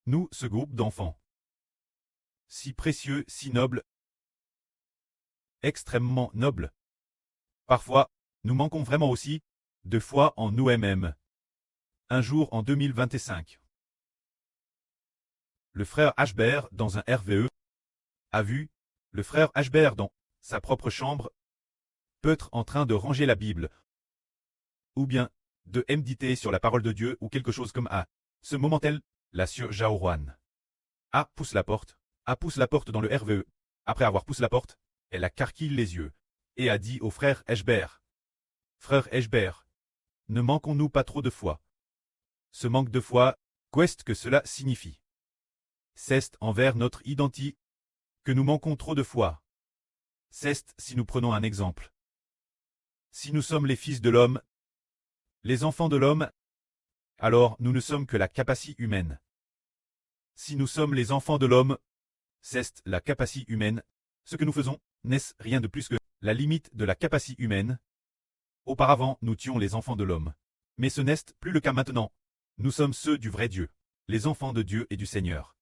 Nous, ce groupe d'enfants. Si précieux, si noble, extrêmement noble. Parfois, nous manquons vraiment aussi de foi en nous-mêmes. Un jour en 2025. Le frère Ashbert, dans un RVE, a vu le frère Ashbert dans sa propre chambre, peut-être en train de ranger la Bible, ou bien de méditer sur la parole de Dieu ou quelque chose comme A. Ce moment-elle, la sœur Jaoruan. A pousse la porte. A pousse la porte dans le RVE. Après avoir poussé la porte, elle a carquillé les yeux et a dit au frère Ashbert. Frère Ashbert, ne manquons-nous pas trop de foi? Ce manque de foi, qu'est-ce que cela signifie? C'est envers notre identité que nous manquons trop de foi. C'est si nous prenons un exemple. Si nous sommes les fils de l'homme, les enfants de l'homme, alors nous ne sommes que la capacité humaine. Si nous sommes les enfants de l'homme, c'est la capacité humaine. Ce que nous faisons n'est rien de plus que la limite de la capacité humaine. Auparavant, nous tuions les enfants de l'homme. Mais ce n'est plus le cas maintenant. Nous sommes ceux du vrai Dieu, les enfants de Dieu et du Seigneur.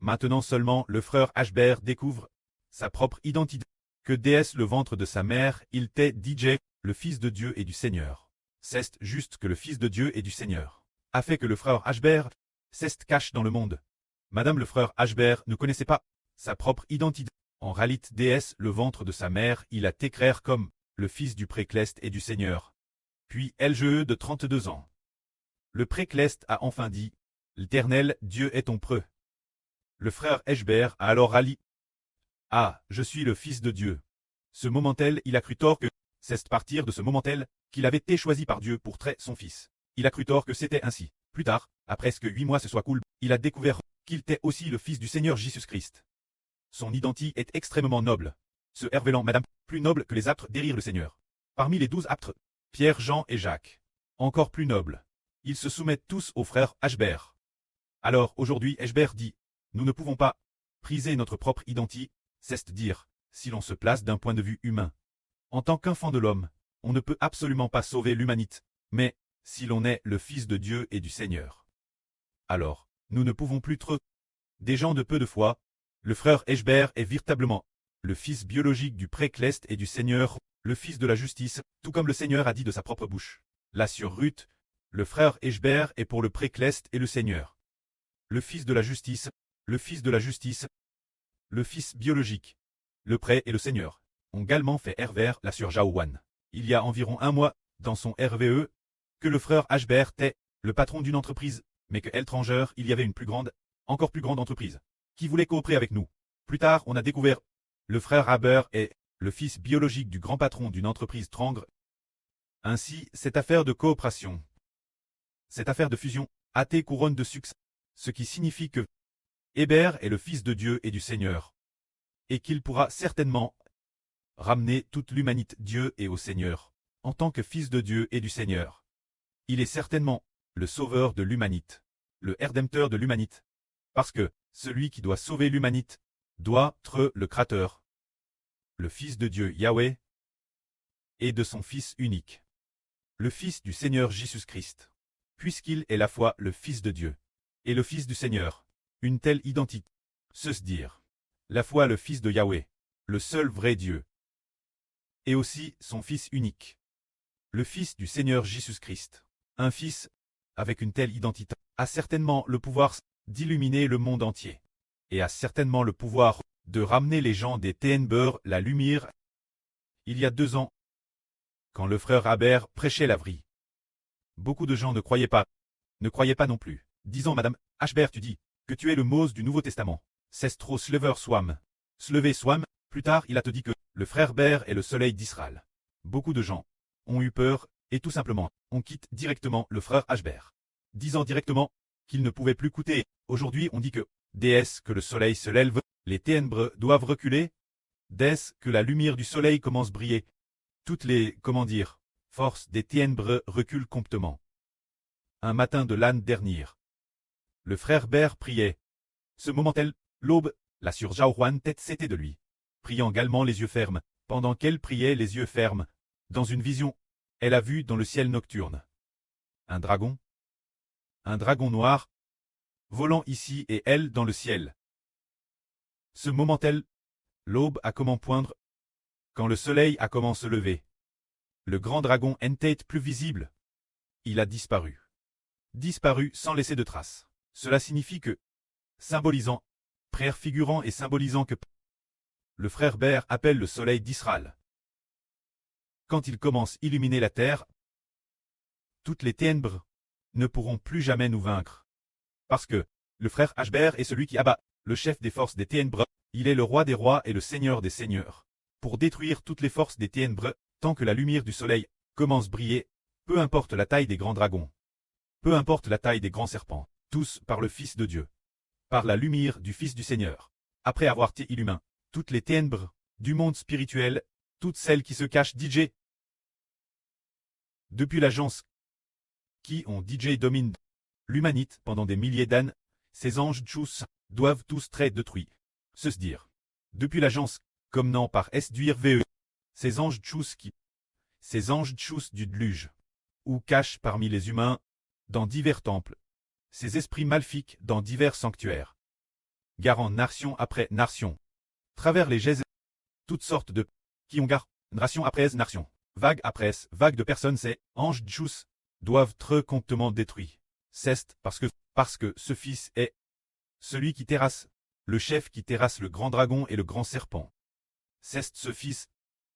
Maintenant seulement le frère Ashbert découvre sa propre identité. Que déesse le ventre de sa mère, il t'est DJ, le fils de Dieu et du Seigneur. C'est juste que le fils de Dieu et du Seigneur a fait que le frère Ashbert s'est cache dans le monde. Madame le frère Ashbert ne connaissait pas sa propre identité. En réalité déesse le ventre de sa mère, il a t'écrire comme le fils du précleste et du Seigneur. Puis LGE de 32 ans. Le précleste a enfin dit, l'Éternel Dieu est ton preux. Le frère Ashbert a alors rallié. Ah, je suis le fils de Dieu. Ce moment-tel, il a cru tort que, c'est partir de ce moment-tel, qu'il avait été choisi par Dieu pour traiter son fils. Il a cru tort que c'était ainsi. Plus tard, après presque 8 mois ce soit cool, il a découvert qu'il était aussi le fils du Seigneur Jésus-Christ. Son identité est extrêmement noble. Se révélant madame, plus noble que les aptres derrière le Seigneur. Parmi les 12 aptres, Pierre, Jean et Jacques. Encore plus nobles. Ils se soumettent tous au frère Ashbert. Alors aujourd'hui Ashbert dit, nous ne pouvons pas priser notre propre identité, c'est-à-dire, si l'on se place d'un point de vue humain. En tant qu'enfant de l'homme, on ne peut absolument pas sauver l'humanité, mais si l'on est le Fils de Dieu et du Seigneur. Alors, nous ne pouvons plus être des gens de peu de foi. Le frère Ashbert est véritablement le fils biologique du précleste et du Seigneur, le fils de la justice, tout comme le Seigneur a dit de sa propre bouche. Là sur Ruth, le frère Ashbert est pour le précleste et le Seigneur. Le fils de la justice, le fils de la justice, le fils biologique, le pré et le Seigneur, ont également fait RVR la sur Jaowan. Il y a environ un mois, dans son RVE, que le frère Ashbert était le patron d'une entreprise, mais que étranger, il y avait une plus grande, encore plus grande entreprise, qui voulait coopérer avec nous. Plus tard, on a découvert le frère Haber est le fils biologique du grand patron d'une entreprise Trangre. Ainsi, cette affaire de coopération, cette affaire de fusion, a été couronne de succès, ce qui signifie que Hébert est le fils de Dieu et du Seigneur, et qu'il pourra certainement ramener toute l'humanité Dieu et au Seigneur, en tant que fils de Dieu et du Seigneur. Il est certainement le sauveur de l'humanité, le rédempteur de l'humanité, parce que celui qui doit sauver l'humanité doit être le Créateur, le Fils de Dieu Yahweh, et de son Fils unique, le Fils du Seigneur Jésus-Christ, puisqu'il est la fois le Fils de Dieu, et le Fils du Seigneur, une telle identité, se dire, la fois le Fils de Yahweh, le seul vrai Dieu, et aussi son Fils unique, le Fils du Seigneur Jésus-Christ, un Fils, avec une telle identité, a certainement le pouvoir d'illuminer le monde entier, et a certainement le pouvoir de ramener les gens des ténèbres la lumière. Il y a 2 ans, quand le frère Haber prêchait la vie, beaucoup de gens ne croyaient pas non plus, disant Madame Ashbert tu dis que tu es le Mose du Nouveau Testament, c'est trop slever swam. Slever swam, plus tard il a te dit que le frère Ber est le soleil d'Israël. Beaucoup de gens ont eu peur, et tout simplement, on quitte directement le frère Ashbert, disant directement qu'il ne pouvait plus coûter. Aujourd'hui on dit que, dès que le soleil se lève, les ténèbres doivent reculer, dès que la lumière du soleil commence à briller, toutes les, forces des ténèbres reculent complètement. Un matin de l'année dernière, le frère Ber priait. Ce moment-tel, l'aube, la sur Jaoruan tête c'était de lui, priant également les yeux fermes. Pendant qu'elle priait les yeux fermes, dans une vision, elle a vu dans le ciel nocturne un dragon noir, volant ici et elle dans le ciel. Ce moment tel, l'aube a comment poindre, quand le soleil a comment se lever. Le grand dragon Entate plus visible. Il a disparu. Disparu sans laisser de traces. Cela signifie que, symbolisant, préfigurant et symbolisant que le frère Ber appelle le soleil d'Israël. Quand il commence à illuminer la terre, toutes les ténèbres ne pourront plus jamais nous vaincre. Parce que le frère Ashber est celui qui abat, le chef des forces des ténèbres, il est le roi des rois et le seigneur des seigneurs. Pour détruire toutes les forces des ténèbres, tant que la lumière du soleil commence à briller, peu importe la taille des grands dragons, peu importe la taille des grands serpents, tous par le Fils de Dieu, par la lumière du Fils du Seigneur. Après avoir été illumin, toutes les ténèbres du monde spirituel, toutes celles qui se cachent DJ. Depuis l'agence qui ont DJ domine l'humanité pendant des milliers d'années, ces anges tchous doivent tous très détruits. Se dire. Depuis l'agence, comme non par SDURVE, ces anges tchous du déluge, ou cachent parmi les humains, dans divers temples, ces esprits maléfiques dans divers sanctuaires. Garant nation après nation, travers les gèses, toutes sortes de qui ont gar, nation après nation, vague après vague de personnes, ces anges tchous doivent très comptement détruits. C'est parce que ce fils est celui qui terrasse, le chef qui terrasse le grand dragon et le grand serpent. C'est ce fils,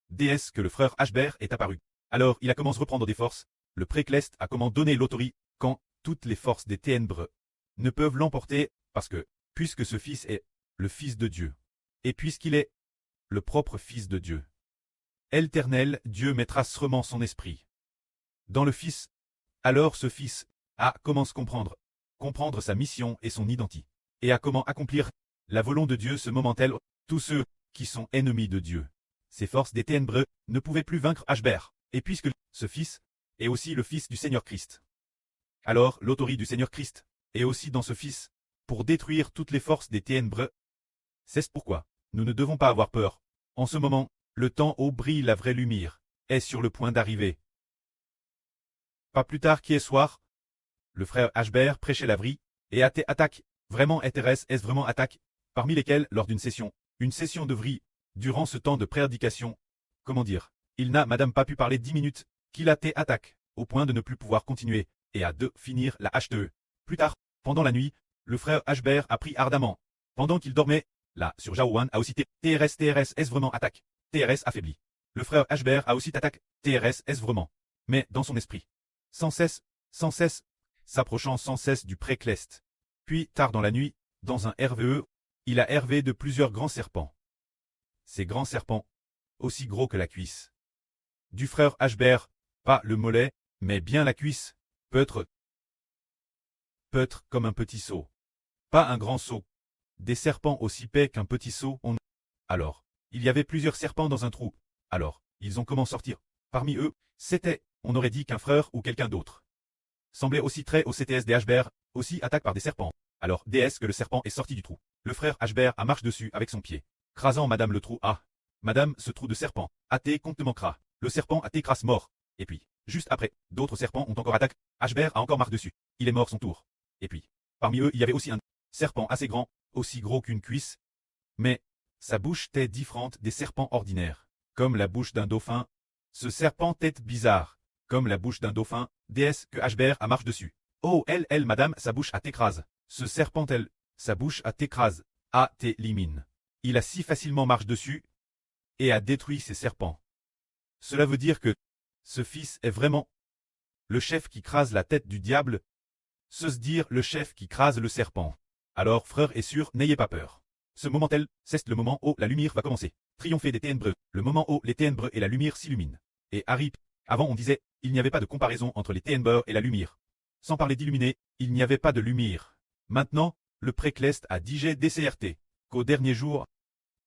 déesse que le frère Ashber est apparu. Alors il a commencé à reprendre des forces, le précleste a comment donné l'autorité, quand toutes les forces des ténèbres ne peuvent l'emporter, parce que, puisque ce fils est le fils de Dieu, et puisqu'il est le propre fils de Dieu, éternel Dieu mettra sûrement son esprit dans le fils. Alors ce fils a commencé à comprendre sa mission et son identité, et à comment accomplir la volonté de Dieu ce moment tel, tous ceux qui sont ennemis de Dieu. Ces forces des ténèbres ne pouvaient plus vaincre Ashber, et puisque ce fils est aussi le fils du Seigneur Christ, alors l'autorité du Seigneur Christ est aussi dans ce fils, pour détruire toutes les forces des ténèbres. C'est pourquoi nous ne devons pas avoir peur. En ce moment, le temps où brille la vraie lumière est sur le point d'arriver. Pas plus tard qu'hier soir, le frère Ashber prêchait la vraie, et attaque, vraiment intéresse est vraiment attaque, parmi lesquels lors d'une session de vraie, durant ce temps de prédication, comment dire, il n'a madame pas pu parler 10 minutes, qu'il a été attaque, au point de ne plus pouvoir continuer, et à finir la HTE. Plus tard, pendant la nuit, le frère Ashber a pris ardemment. Pendant qu'il dormait, là, sur Jaouan a aussi TRS est vraiment attaque. TRS affaibli. Le frère Ashber a aussi attaque, TRS est vraiment. Mais dans son esprit. Sans cesse, s'approchant sans cesse du précleste. Puis, tard dans la nuit, dans un RVE, il a hervé de plusieurs grands serpents. Ces grands serpents, aussi gros que la cuisse du frère Ashber, pas le mollet, mais bien la cuisse, peut-être comme un petit seau. Pas un grand seau. Des serpents aussi épais qu'un petit seau. Alors, il y avait plusieurs serpents dans un trou. Alors, ils ont comment sortir. Parmi eux, c'était, on aurait dit qu'un frère ou quelqu'un d'autre. Semblait aussi très au CTS des Ashber, aussi attaque par des serpents. Alors, DS que le serpent est sorti du trou. Le frère Ashber a marché dessus avec son pied. Crasant madame le trou. Ah, madame, ce trou de serpent, a été comptement cras. Le serpent a été crasse mort. Et puis, juste après, d'autres serpents ont encore attaqué. Ashber a encore marché dessus. Il est mort son tour. Et puis, parmi eux, il y avait aussi un serpent assez grand, aussi gros qu'une cuisse. Mais, sa bouche était différente des serpents ordinaires. Comme la bouche d'un dauphin. Ce serpent tête bizarre. Comme la bouche d'un dauphin, déesse que Ashber a marché dessus. Oh, elle, madame, sa bouche a t'écrase. Ce serpent, sa bouche a t'écrase. A t'élimine. Il a si facilement marché dessus. Et a détruit ces serpents. Cela veut dire que ce fils est vraiment le chef qui crase la tête du diable. Se dire le chef qui crase le serpent. Alors, frère et sœurs, n'ayez pas peur. Ce moment c'est le moment où la lumière va commencer. Triompher des ténèbres, le moment où les ténèbres et la lumière s'illuminent. Et Harry, avant on disait, il n'y avait pas de comparaison entre les ténèbres et la lumière. Sans parler d'illuminer, il n'y avait pas de lumière. Maintenant, le précleste a digé DCRT, qu'au dernier jour,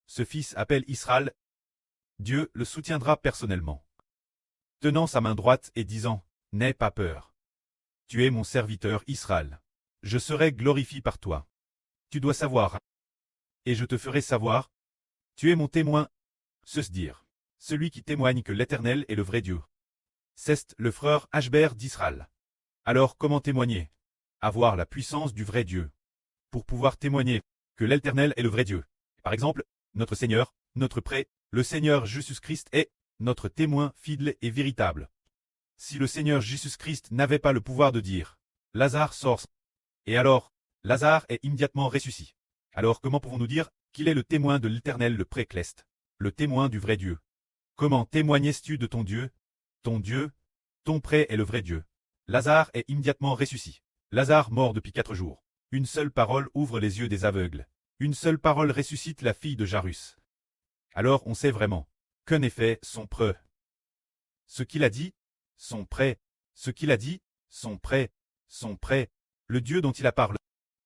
ce fils appelle Israël. Dieu le soutiendra personnellement. Tenant sa main droite et disant, n'aie pas peur. Tu es mon serviteur Israël. Je serai glorifié par toi. Tu dois savoir. Et je te ferai savoir. Tu es mon témoin. Se dire. Celui qui témoigne que l'Éternel est le vrai Dieu. C'est le frère Ashber d'Israël. Alors comment témoigner? Avoir la puissance du vrai Dieu. pour pouvoir témoigner que l'Éternel est le vrai Dieu. Par exemple, notre Seigneur, notre prêt, le Seigneur Jésus-Christ est notre témoin fidèle et véritable. Si le Seigneur Jésus-Christ n'avait pas le pouvoir de dire « Lazare sort », et alors, Lazare est immédiatement ressuscité. Alors comment pouvons-nous dire qu'il est le témoin de l'Éternel, le précleste, le témoin du vrai Dieu? Comment témoignes-tu de ton Dieu? Ton prêt est le vrai Dieu. Lazare est immédiatement ressuscité. Lazare mort depuis 4 jours. Une seule parole ouvre les yeux des aveugles. Une seule parole ressuscite la fille de Jairus. Alors on sait vraiment qu'en effet son prêt. Ce qu'il a dit, son prêt. Ce qu'il a dit, son prêt. Son prêt. Le Dieu dont il a parlé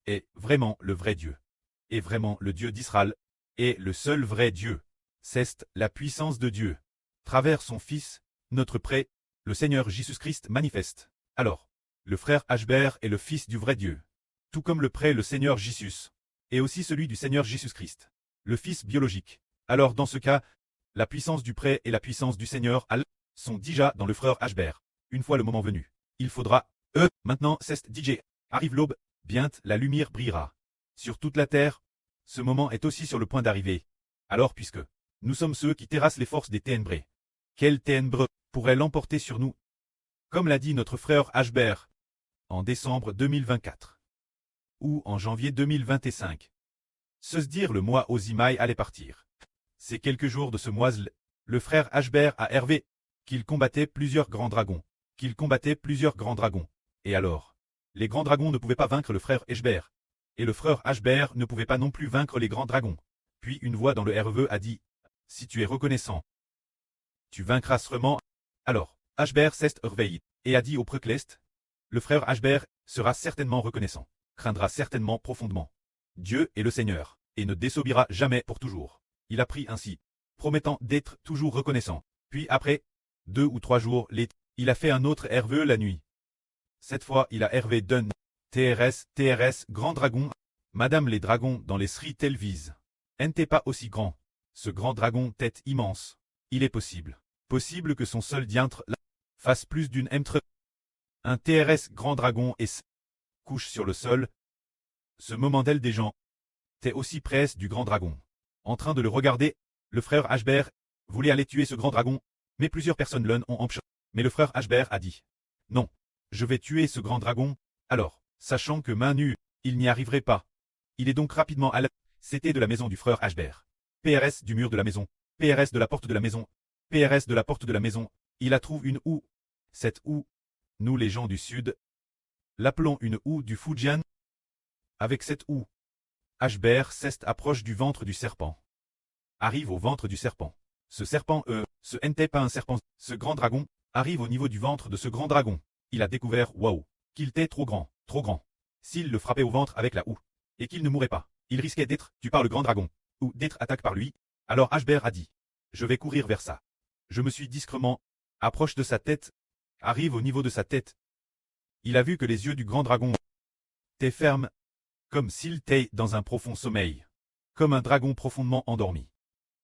est vraiment le vrai Dieu. Et vraiment le Dieu d'Israël est le seul vrai Dieu. C'est la puissance de Dieu. Travers son Fils, notre prêt, le Seigneur Jésus-Christ manifeste. Alors, le frère Ashbert est le Fils du vrai Dieu. Tout comme le prêt le Seigneur Jésus, et aussi celui du Seigneur Jésus-Christ, le Fils biologique. Alors dans ce cas, la puissance du prêt et la puissance du Seigneur sont déjà dans le frère Ashbert. Une fois le moment venu, il faudra, maintenant c'est DJ. Arrive l'aube, bientôt la lumière brillera. Sur toute la terre, ce moment est aussi sur le point d'arriver. Alors puisque nous sommes ceux qui terrassent les forces des ténèbres, quelles ténèbres pourraient l'emporter sur nous? Comme l'a dit notre frère Ashbert, en décembre 2024, ou en janvier 2025. Se dire le mois Ozimaï allait partir. Ces quelques jours de ce mois, le frère Ashbert a hervé qu'il combattait plusieurs grands dragons, Et alors, les grands dragons ne pouvaient pas vaincre le frère Ashbert. Et le frère Ashbert ne pouvait pas non plus vaincre les grands dragons. Puis une voix dans le REV a dit, si tu es reconnaissant, tu vaincras sûrement. Alors, Ashbert s'est réveillé et a dit au précleste, le frère Ashbert sera certainement reconnaissant, craindra certainement profondément Dieu est le Seigneur, et ne désobéira jamais pour toujours. Il a pris ainsi, promettant d'être toujours reconnaissant. Puis après 2 ou 3 jours, il a fait un autre RVE la nuit. Cette fois, il a hervé d'un TRS, grand dragon. Madame les dragons dans les Sri Telvise. N'était pas aussi grand. Ce grand dragon tête immense. Il est possible que son seul diantre fasse plus d'une M3. Un TRS grand dragon et couche sur le sol. Ce moment d'elle des gens était aussi près du grand dragon. En train de le regarder, le frère Ashbert voulait aller tuer ce grand dragon, mais plusieurs personnes l'ont empêché. Mais le frère Ashbert a dit, non, je vais tuer ce grand dragon. Alors, sachant que main nue, il n'y arriverait pas. Il est donc rapidement à la... C'était de la maison du frère Ashbert. PRS du mur de la maison. PRS de la porte de la maison. PRS de la porte de la maison. Il a trouvé une houe. Cette houe, nous les gens du Sud, l'appelons une houe du Fujian. Avec cette houe, Ashbert approche du ventre du serpent. Arrive au ventre du serpent. Ce serpent, ce n'était pas un serpent. Ce grand dragon, arrive au niveau du ventre de ce grand dragon. Il a découvert, waouh, qu'il était trop grand. S'il le frappait au ventre avec la houe, et qu'il ne mourrait pas, il risquait d'être tué par le grand dragon, ou d'être attaqué par lui. Alors Ashbert a dit, je vais courir vers ça. Je me suis discrètement approche de sa tête, arrive au niveau de sa tête. Il a vu que les yeux du grand dragon étaient fermes, comme s'il était dans un profond sommeil, comme un dragon profondément endormi.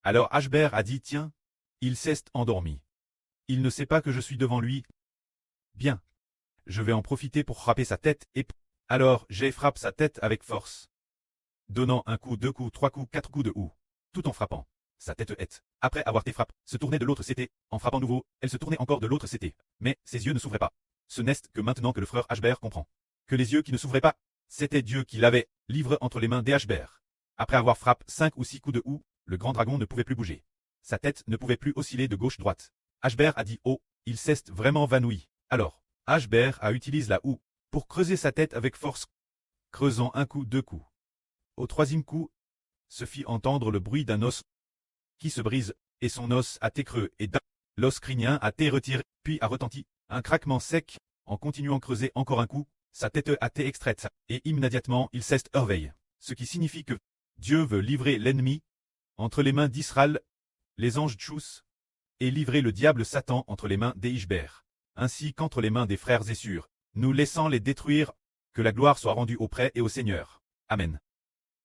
Alors Ashbert a dit, tiens, il s'est endormi. Il ne sait pas que je suis devant lui. Bien. Je vais en profiter pour frapper sa tête et... Alors j'ai frappé sa tête avec force, donnant un coup, 2 coups, 3 coups, 4 coups de houe, tout en frappant. Sa tête est, après avoir été frappée, se tournait de l'autre côté, en frappant nouveau, elle se tournait encore de l'autre côté, mais ses yeux ne s'ouvraient pas. Ce n'est que maintenant que le frère Ashbert comprend que les yeux qui ne s'ouvraient pas, c'était Dieu qui l'avait livré entre les mains des Ashbert. Après avoir frappé 5 ou 6 coups de houe, le grand dragon ne pouvait plus bouger. Sa tête ne pouvait plus osciller de gauche-droite. Ashbert a dit, oh, il s'est vraiment vanoui. Alors, Ashbert a utilisé la houe pour creuser sa tête avec force, creusant un coup, 2 coups. Au 3e coup, se fit entendre le bruit d'un os qui se brise, et son os a été creux, et l'os crânien a été retiré, puis a retenti, un craquement sec, en continuant creuser encore un coup, sa tête a été extraite, et immédiatement il s'est réveillé. Ce qui signifie que Dieu veut livrer l'ennemi entre les mains d'Israël, les anges Tchous, et livrer le diable Satan entre les mains des Ishbert, ainsi qu'entre les mains des frères Essur, nous laissant les détruire, que la gloire soit rendue au prêt et au Seigneur. Amen.